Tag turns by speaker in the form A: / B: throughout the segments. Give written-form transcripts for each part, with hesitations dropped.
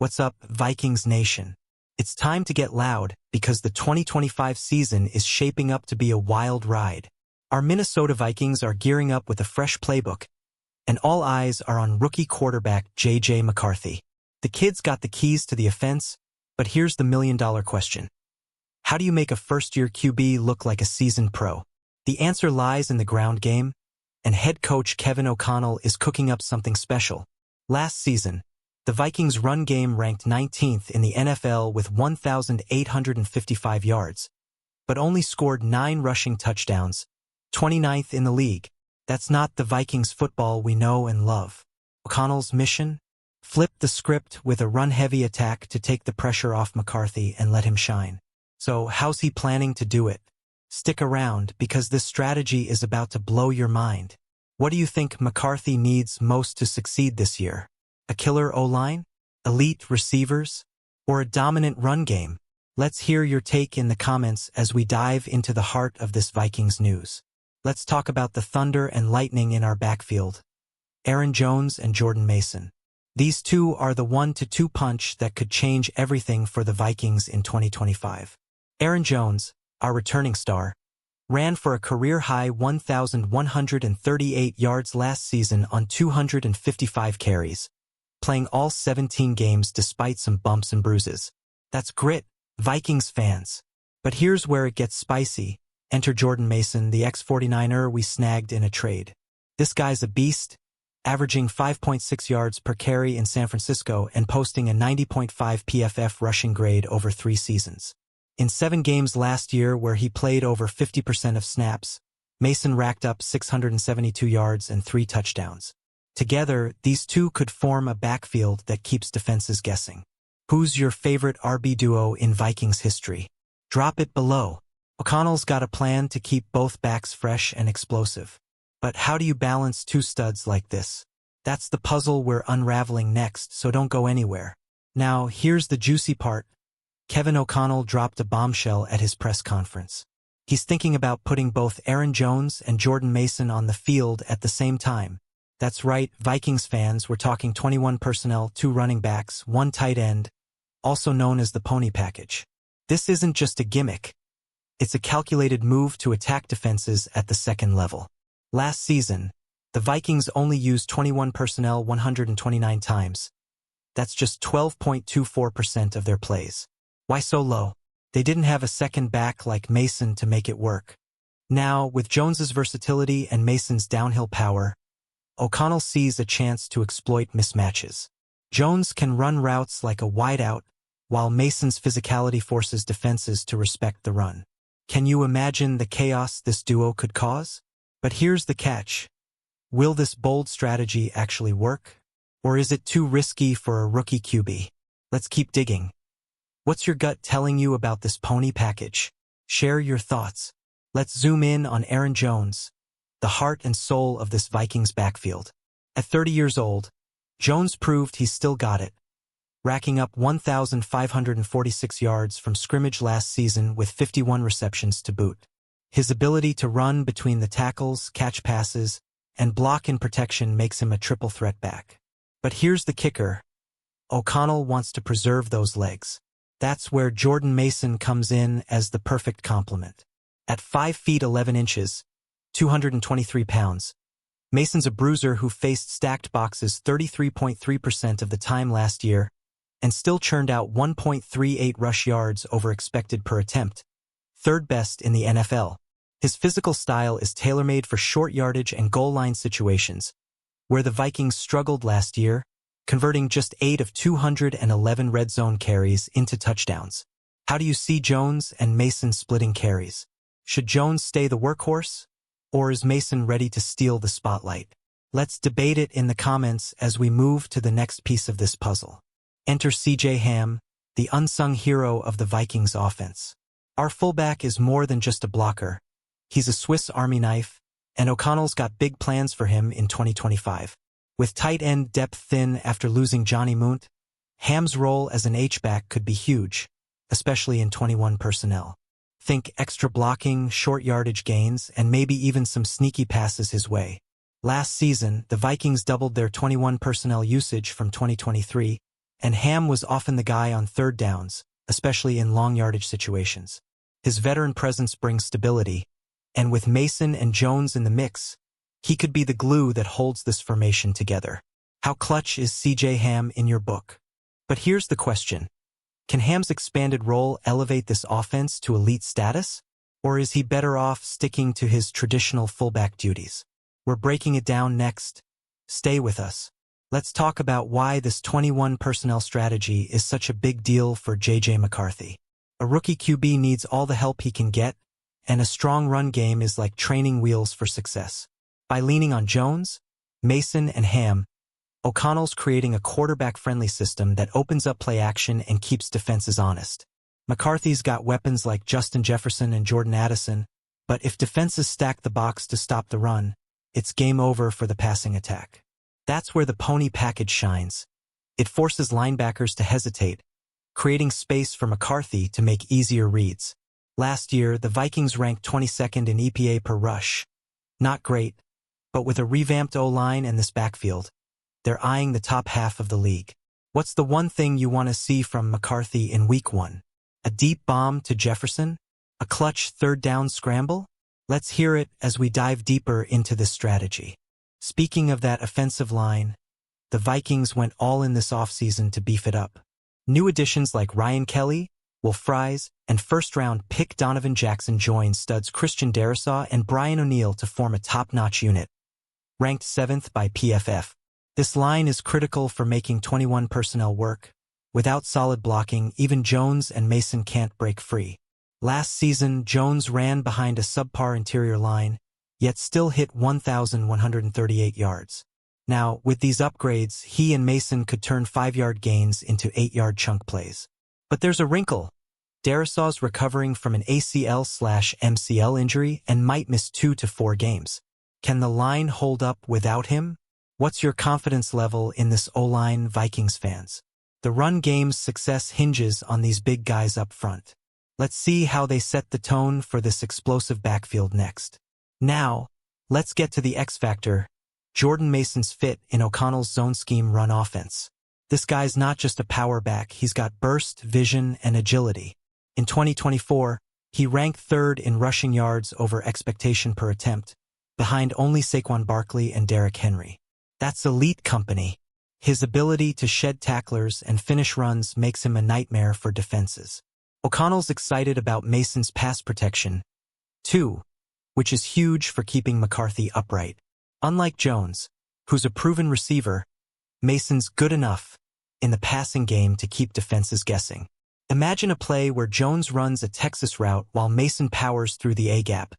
A: What's up, Vikings Nation? It's time to get loud because the 2025 season is shaping up to be a wild ride. Our Minnesota Vikings are gearing up with a fresh playbook, and all eyes are on rookie quarterback J.J. McCarthy. The kid's got the keys to the offense, but here's the million-dollar question. How do you make a first-year QB look like a seasoned pro? The answer lies in the ground game, and head coach Kevin O'Connell is cooking up something special. Last season, the Vikings' run game ranked 19th in the NFL with 1,855 yards, but only scored 9 rushing touchdowns, 29th in the league. That's not the Vikings football we know and love. O'Connell's mission? Flip the script with a run-heavy attack to take the pressure off McCarthy and let him shine. So how's he planning to do it? Stick around because this strategy is about to blow your mind. What do you think McCarthy needs most to succeed this year? A killer O-line? Elite receivers? Or a dominant run game? Let's hear your take in the comments as we dive into the heart of this Vikings news. Let's talk about the thunder and lightning in our backfield. Aaron Jones and Jordan Mason. These two are the 1-2 punch that could change everything for the Vikings in 2025. Aaron Jones, our returning star, ran for a career-high 1,138 yards last season on 255 carries, playing all 17 games despite some bumps and bruises. That's grit, Vikings fans. But here's where it gets spicy. Enter Jordan Mason, the ex-49er we snagged in a trade. This guy's a beast, averaging 5.6 yards per carry in San Francisco and posting a 90.5 PFF rushing grade over 3 seasons. In 7 games last year where he played over 50% of snaps, Mason racked up 672 yards and 3 touchdowns. Together, these two could form a backfield that keeps defenses guessing. Who's your favorite RB duo in Vikings history? Drop it below. O'Connell's got a plan to keep both backs fresh and explosive. But how do you balance 2 studs like this? That's the puzzle we're unraveling next, so don't go anywhere. Now, here's the juicy part. Kevin O'Connell dropped a bombshell at his press conference. He's thinking about putting both Aaron Jones and Jordan Mason on the field at the same time. That's right, Vikings fans, we're talking 21 personnel, 2 running backs, 1 tight end, also known as the pony package. This isn't just a gimmick. It's a calculated move to attack defenses at the second level. Last season, the Vikings only used 21 personnel 129 times. That's just 12.24% of their plays. Why so low? They didn't have a second back like Mason to make it work. Now, with Jones's versatility and Mason's downhill power, O'Connell sees a chance to exploit mismatches. Jones can run routes like a wideout, while Mason's physicality forces defenses to respect the run. Can you imagine the chaos this duo could cause? But here's the catch. Will this bold strategy actually work? Or is it too risky for a rookie QB? Let's keep digging. What's your gut telling you about this pony package? Share your thoughts. Let's zoom in on Aaron Jones, the heart and soul of this Vikings backfield. At 30 years old, Jones proved he's still got it, racking up 1,546 yards from scrimmage last season with 51 receptions to boot. His ability to run between the tackles, catch passes, and block in protection makes him a triple threat back. But here's the kicker. O'Connell wants to preserve those legs. That's where Jordan Mason comes in as the perfect complement. At 5 feet 11 inches, 223 pounds, Mason's a bruiser who faced stacked boxes 33.3% of the time last year and still churned out 1.38 rush yards over expected per attempt, 3rd best in the NFL. His physical style is tailor-made for short yardage and goal line situations, where the Vikings struggled last year, converting just 8 of 211 red zone carries into touchdowns. How do you see Jones and Mason splitting carries? Should Jones stay the workhorse? Or is Mason ready to steal the spotlight? Let's debate it in the comments as we move to the next piece of this puzzle. Enter C.J. Ham, the unsung hero of the Vikings offense. Our fullback is more than just a blocker. He's a Swiss Army knife, and O'Connell's got big plans for him in 2025. With tight end depth thin after losing Johnny Munt, Ham's role as an H-back could be huge, especially in 21 personnel. Think extra blocking, short yardage gains, and maybe even some sneaky passes his way. Last season, the Vikings doubled their 21 personnel usage from 2023, and Ham was often the guy on third downs, especially in long yardage situations. His veteran presence brings stability, and with Mason and Jones in the mix, he could be the glue that holds this formation together. How clutch is C.J. Ham in your book? But here's the question. Can Ham's expanded role elevate this offense to elite status? Or is he better off sticking to his traditional fullback duties? We're breaking it down next. Stay with us. Let's talk about why this 21 personnel strategy is such a big deal for J.J. McCarthy. A rookie QB needs all the help he can get, and a strong run game is like training wheels for success. By leaning on Jones, Mason, and Ham, O'Connell's creating a quarterback-friendly system that opens up play action and keeps defenses honest. McCarthy's got weapons like Justin Jefferson and Jordan Addison, but if defenses stack the box to stop the run, it's game over for the passing attack. That's where the pony package shines. It forces linebackers to hesitate, creating space for McCarthy to make easier reads. Last year, the Vikings ranked 22nd in EPA per rush. Not great, but with a revamped O-line and this backfield, they're eyeing the top half of the league. What's the one thing you want to see from McCarthy in Week 1? A deep bomb to Jefferson? A clutch third down scramble? Let's hear it as we dive deeper into this strategy. Speaking of that offensive line, the Vikings went all in this offseason to beef it up. New additions like Ryan Kelly, Will Fries, and first-round pick Donovan Jackson joined studs Christian Darrisaw and Brian O'Neill to form a top-notch unit. Ranked 7th by PFF, this line is critical for making 21 personnel work. Without solid blocking, even Jones and Mason can't break free. Last season, Jones ran behind a subpar interior line, yet still hit 1,138 yards. Now, with these upgrades, he and Mason could turn 5-yard gains into 8-yard chunk plays. But there's a wrinkle. Darrisaw's recovering from an ACL/MCL injury and might miss 2 to 4 games. Can the line hold up without him? What's your confidence level in this O-line, Vikings fans? The run game's success hinges on these big guys up front. Let's see how they set the tone for this explosive backfield next. Now, let's get to the X factor, Jordan Mason's fit in O'Connell's zone scheme run offense. This guy's not just a power back, he's got burst, vision, and agility. In 2024, he ranked 3rd in rushing yards over expectation per attempt, behind only Saquon Barkley and Derrick Henry. That's elite company. His ability to shed tacklers and finish runs makes him a nightmare for defenses. O'Connell's excited about Mason's pass protection, too, which is huge for keeping McCarthy upright. Unlike Jones, who's a proven receiver, Mason's good enough in the passing game to keep defenses guessing. Imagine a play where Jones runs a Texas route while Mason powers through the A-gap.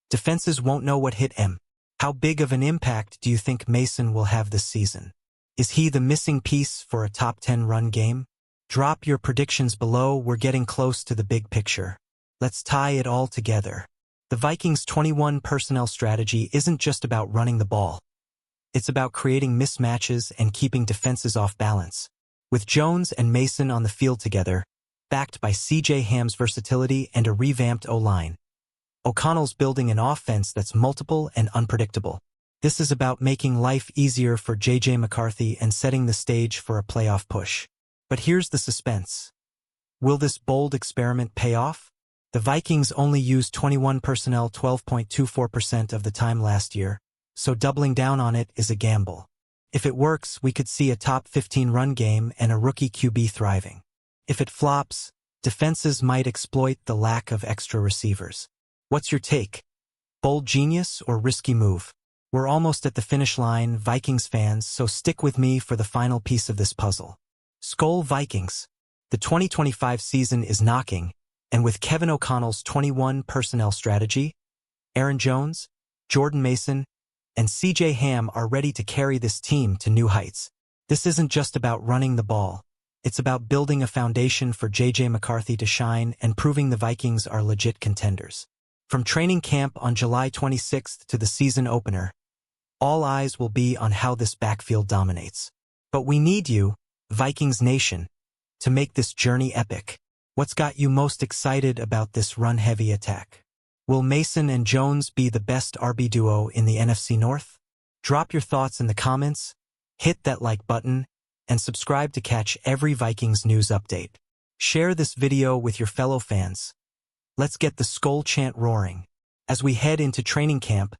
A: Defenses won't know what hit him. How big of an impact do you think Mason will have this season? Is he the missing piece for a top 10 run game? Drop your predictions below, we're getting close to the big picture. Let's tie it all together. The Vikings' 21 personnel strategy isn't just about running the ball. It's about creating mismatches and keeping defenses off balance. With Jones and Mason on the field together, backed by C.J. Ham's versatility and a revamped O-line, O'Connell's building an offense that's multiple and unpredictable. This is about making life easier for J.J. McCarthy and setting the stage for a playoff push. But here's the suspense. Will this bold experiment pay off? The Vikings only used 21 personnel 12.24% of the time last year, so doubling down on it is a gamble. If it works, we could see a top 15 run game and a rookie QB thriving. If it flops, defenses might exploit the lack of extra receivers. What's your take? Bold genius or risky move? We're almost at the finish line, Vikings fans, so stick with me for the final piece of this puzzle. Skol Vikings. The 2025 season is knocking, and with Kevin O'Connell's 21 personnel strategy, Aaron Jones, Jordan Mason, and C.J. Ham are ready to carry this team to new heights. This isn't just about running the ball. It's about building a foundation for J.J. McCarthy to shine and proving the Vikings are legit contenders. From training camp on July 26th to the season opener, all eyes will be on how this backfield dominates. But we need you, Vikings Nation, to make this journey epic. What's got you most excited about this run-heavy attack? Will Mason and Jones be the best RB duo in the NFC North? Drop your thoughts in the comments, hit that like button, and subscribe to catch every Vikings news update. Share this video with your fellow fans. Let's get the Skol chant roaring. As we head into training camp,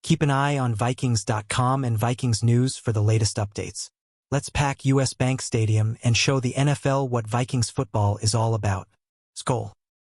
A: keep an eye on Vikings.com and Vikings News for the latest updates. Let's pack US Bank Stadium and show the NFL what Vikings football is all about. Skol.